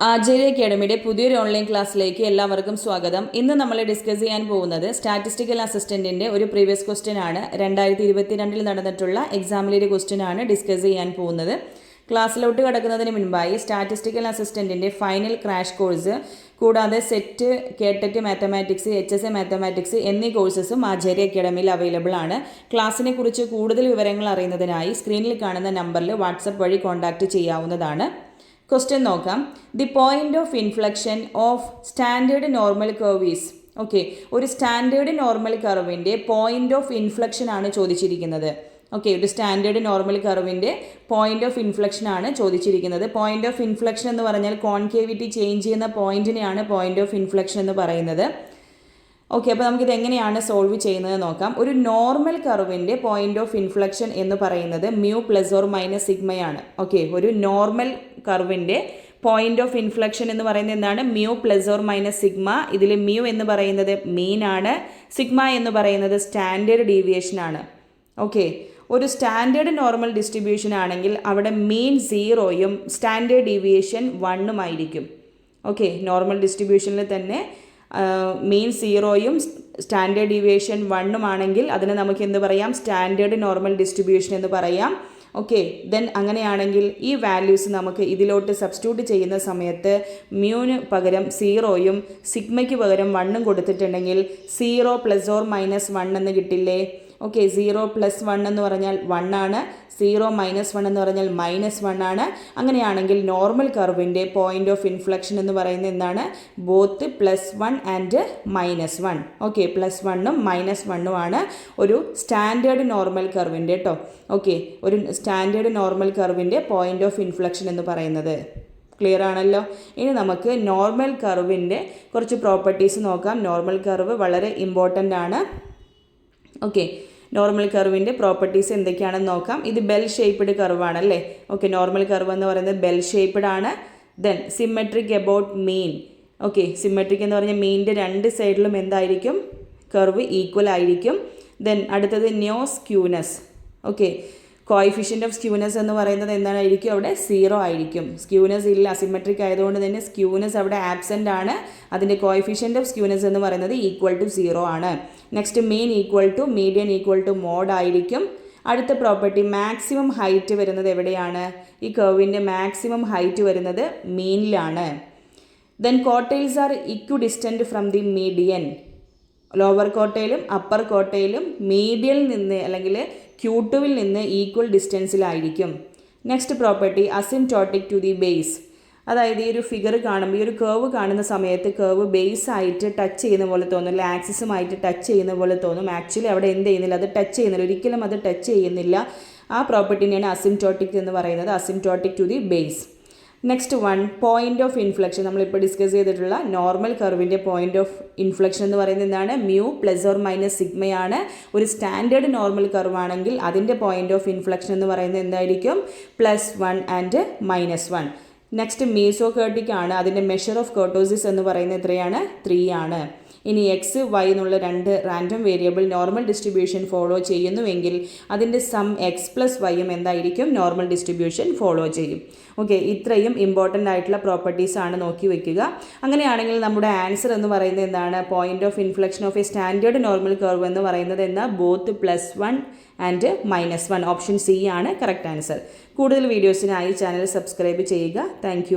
ആചാര്യ അക്കാഡമിയുടെ പുതിയൊരു ഓൺലൈൻ ക്ലാസ്സിലേക്ക് എല്ലാവർക്കും സ്വാഗതം. ഇന്ന് നമ്മൾ ഡിസ്കസ് ചെയ്യാൻ പോകുന്നത് സ്റ്റാറ്റിസ്റ്റിക്കൽ അസിസ്റ്റന്റിന്റെ ഒരു പ്രീവിയസ് ക്വസ്റ്റ്യൻ ആണ്. 2022 നടന്നിട്ടുള്ള എക്സാമിലെ ഒരു ക്വസ്റ്റ്യൻ ആണ് ഡിസ്കസ് ചെയ്യാൻ പോകുന്നത്. ക്ലാസ്സിലോട്ട് കടക്കുന്നതിന് മുൻപായി സ്റ്റാറ്റിസ്റ്റിക്കൽ അസിസ്റ്റന്റിന്റെ ഫൈനൽ ക്രാഷ് കോഴ്സ് കൂടാതെ സെറ്റ്, കേട്ടറ്റ് മാത്തമാറ്റിക്സ്, HSA മാത്തമാറ്റിക്സ് എന്നീ കോഴ്സസും ആചാര്യ അക്കാഡമിയിൽ അവൈലബിൾ ആണ്. ക്ലാസ്സിനെ കുറിച്ച് കൂടുതൽ വിവരങ്ങൾ അറിയുന്നതിനായി സ്ക്രീനിൽ കാണുന്ന നമ്പറിൽ വാട്സപ്പ് വഴി കോൺടാക്റ്റ് ചെയ്യാവുന്നതാണ്. ക്വസ്റ്റ്യൻ നോക്കാം. The point of inflection of standard normal curve is. Okay, ഒരു സ്റ്റാൻഡേർഡ് നോർമൽ കർവിൻ്റെ പോയിന്റ് ഓഫ് ഇൻഫ്ലക്ഷൻ ആണ് ചോദിച്ചിരിക്കുന്നത്. ഓക്കെ, ഒരു സ്റ്റാൻഡേർഡ് നോർമൽ കർവിൻ്റെ പോയിന്റ് ഓഫ് ഇൻഫ്ലക്ഷൻ ആണ് ചോദിച്ചിരിക്കുന്നത്. പോയിന്റ് ഓഫ് ഇൻഫ്ലക്ഷൻ എന്ന് പറഞ്ഞാൽ കോൺകേവിറ്റി ചേഞ്ച് ചെയ്യുന്ന പോയിന്റിനെയാണ് പോയിന്റ് ഓഫ് ഇൻഫ്ലക്ഷൻ എന്ന് പറയുന്നത്. ഓക്കെ, അപ്പോൾ നമുക്കിത് എങ്ങനെയാണ് സോൾവ് ചെയ്യുന്നത് നോക്കാം. ഒരു നോർമൽ കർവിൻ്റെ പോയിന്റ് ഓഫ് ഇൻഫ്ലക്ഷൻ എന്ന് പറയുന്നത് മ്യൂ പ്ലസ് ഓർ മൈനസ് സിഗ്മയാണ്. ഓക്കെ, ഒരു നോർമൽ കർവിൻ്റെ പോയിന്റ് ഓഫ് ഇൻഫ്ലക്ഷൻ എന്ന് പറയുന്നത് എന്താണ്? Mu plus or minus sigma. ഇതിൽ മ്യൂ എന്ന് പറയുന്നത് മീൻ ആണ്, സിഗ്മ എന്ന് പറയുന്നത് സ്റ്റാൻഡേർഡ് ഡീവിയേഷൻ ആണ്. ഓക്കെ, ഒരു സ്റ്റാൻഡേർഡ് നോർമൽ ഡിസ്ട്രിബ്യൂഷൻ ആണെങ്കിൽ അവിടെ മീൻ 0യും സ്റ്റാൻഡേർഡ് ഡീവിയേഷൻ 1ഉം ആയിരിക്കും. ഓക്കെ, നോർമൽ ഡിസ്ട്രിബ്യൂഷനിൽ തന്നെ മീൻ 0യും സ്റ്റാൻഡേർഡ് ഡീവിയേഷൻ 1ഉം ആണെങ്കിൽ അതിനെ നമുക്ക് എന്ത് പറയാം? സ്റ്റാൻഡേർഡ് നോർമൽ ഡിസ്ട്രിബ്യൂഷൻ എന്ന് പറയാം. ഓക്കെ, ദെൻ അങ്ങനെയാണെങ്കിൽ ഈ വാല്യൂസ് നമുക്ക് ഇതിലോട്ട് സബ്സ്റ്റിറ്റ്യൂട്ട് ചെയ്യുന്ന സമയത്ത് മ്യൂന് പകരം 0യും സിഗ്മയ്ക്ക് പകരം 1ഉം കൊടുത്തിട്ടുണ്ടെങ്കിൽ 0 പ്ലസ് ഓർ മൈനസ് 1 എന്ന് കിട്ടില്ലേ? ഓക്കെ, 0 പ്ലസ് 1 എന്ന് പറഞ്ഞാൽ 1 ആണ്, 0 മൈനസ് 1 എന്ന് പറഞ്ഞാൽ മൈനസ് 1 ആണ്. അങ്ങനെയാണെങ്കിൽ നോർമൽ കർവിൻ്റെ പോയിന്റ് ഓഫ് ഇൻഫ്ലക്ഷൻ എന്ന് പറയുന്നത് എന്താണ്? Both +1 and -1. ഓക്കെ, +1ഉം -1ഉം ആണ് ഒരു സ്റ്റാൻഡേർഡ് നോർമൽ കർവിൻ്റെ കേട്ടോ. ഓക്കെ, ഒരു സ്റ്റാൻഡേർഡ് നോർമൽ കർവിൻ്റെ പോയിന്റ് ഓഫ് ഇൻഫ്ലക്ഷൻ എന്ന് പറയുന്നത്. ക്ലിയർ ആണല്ലോ. ഇനി നമുക്ക് നോർമൽ കർവിൻ്റെ കുറച്ച് പ്രോപ്പർട്ടീസ് നോക്കാം. നോർമൽ കർവ് വളരെ ഇമ്പോർട്ടൻ്റ് ആണ്. ഓക്കെ, നോർമൽ കർവിൻ്റെ പ്രോപ്പർട്ടീസ് എന്തൊക്കെയാണെന്ന് നോക്കാം. ഇത് ബെൽ ഷേപ്പ്ഡ് കർവാണല്ലേ. ഓക്കെ, നോർമൽ കർവ് എന്ന് പറയുന്നത് ബെൽ ഷേപ്പ്ഡ് ആണ്. Then symmetric about mean. Okay, symmetric എന്ന് പറഞ്ഞാൽ മീനിൻ്റെ രണ്ട് സൈഡിലും എന്തായിരിക്കും? കർവ് ഈക്വൽ ആയിരിക്കും. ദെൻ അടുത്തത് no skewness. Okay, coefficient of skewness എന്ന് പറയുന്നത് എന്തായിരിക്കും? അവിടെ 0 ആയിരിക്കും. സ്ക്യൂനെസ് ഇല്ല, അസിമെട്രിക് ആയതുകൊണ്ട് തന്നെ സ്ക്യൂനെസ് അവിടെ ആബ്സെൻ്റ് ആണ്. അതിൻ്റെ കോയിഫിഷ്യൻ്റ് ഓഫ് സ്ക്യൂനെസ് എന്ന് പറയുന്നത് =0 ആണ്. നെക്സ്റ്റ് മീൻ മീഡിയൻ മോഡ് ആയിരിക്കും. അടുത്ത പ്രോപ്പർട്ടി മാക്സിമം ഹൈറ്റ് വരുന്നത് എവിടെയാണ്? ഈ കർവിൻ്റെ മാക്സിമം ഹൈറ്റ് വരുന്നത് മീനിലാണ്. Then quartiles are equidistant from the median. Lower കോട്ടയിലും അപ്പർ കോട്ടയിലും മീഡിയനിൽ നിന്ന് അല്ലെങ്കിൽ Q2വിൽ നിന്ന് ഈക്വൽ ഡിസ്റ്റൻസിലായിരിക്കും. Next property asymptotic to the base. അതായത് ഈ ഒരു ഫിഗർ കാണുമ്പോൾ, ഈ ഒരു കർവ് കാണുന്ന സമയത്ത് കർവ് ബേസ് ആയിട്ട് ടച്ച് ചെയ്യുന്ന പോലെ തോന്നും, അല്ലെങ്കിൽ ആക്സിസുമായിട്ട് ടച്ച് ചെയ്യുന്ന പോലെ തോന്നും. ആക്ച്വലി അവിടെ എന്ത് ചെയ്യുന്നില്ല, അത് ടച്ച് ചെയ്യുന്നില്ല, ഒരിക്കലും അത് ടച്ച് ചെയ്യുന്നില്ല. ആ പ്രോപ്പർട്ടിനെയാണ് അസിംപ്റ്റോട്ടിക് എന്ന് പറയുന്നത്, asymptotic to the base. Next one, point of inflection. നമ്മളിപ്പോൾ ഡിസ്കസ് ചെയ്തിട്ടുള്ള നോർമൽ കർവിൻ്റെ പോയിന്റ് ഓഫ് ഇൻഫ്ലക്ഷൻ എന്ന് പറയുന്നത് എന്താണ്? മ്യൂ പ്ലസ് ഓർ മൈനസ് സിഗ്മയാണ്. ഒരു സ്റ്റാൻഡേർഡ് നോർമൽ കർവ് ആണെങ്കിൽ അതിൻ്റെ പോയിന്റ് ഓഫ് ഇൻഫ്ലക്ഷൻ എന്ന് പറയുന്നത് എന്തായിരിക്കും? +1 ആൻഡ് -1. നെക്സ്റ്റ് മീസോകേർട്ടിക് ആണ്. അതിൻ്റെ മെഷർ ഓഫ് കർട്ടോസിസ് എന്ന് പറയുന്നത് എത്രയാണ്? 3 ആണ്. ഇനി X, Y എന്നുള്ള രണ്ട് random variable normal distribution follow ചെയ്യുന്നുവെങ്കിൽ അതിൻ്റെ സം X+Yയും എന്തായിരിക്കും? നോർമൽ ഡിസ്ട്രിബ്യൂഷൻ ഫോളോ ചെയ്യും. ഓക്കെ, ഇത്രയും ഇമ്പോർട്ടൻ്റ് ആയിട്ടുള്ള പ്രോപ്പർട്ടീസ് ആണ് നോക്കി വയ്ക്കുക. അങ്ങനെയാണെങ്കിൽ നമ്മുടെ ആൻസർ എന്ന് പറയുന്നത് എന്താണ്? Point of inflection of A standard normal curve എന്ന് പറയുന്നത് എന്താ? Both +1 and -1. ഓപ്ഷൻ C ആണ് കറക്റ്റ് ആൻസർ. കൂടുതൽ വീഡിയോസിനായി ചാനൽ സബ്സ്ക്രൈബ് ചെയ്യുക. താങ്ക്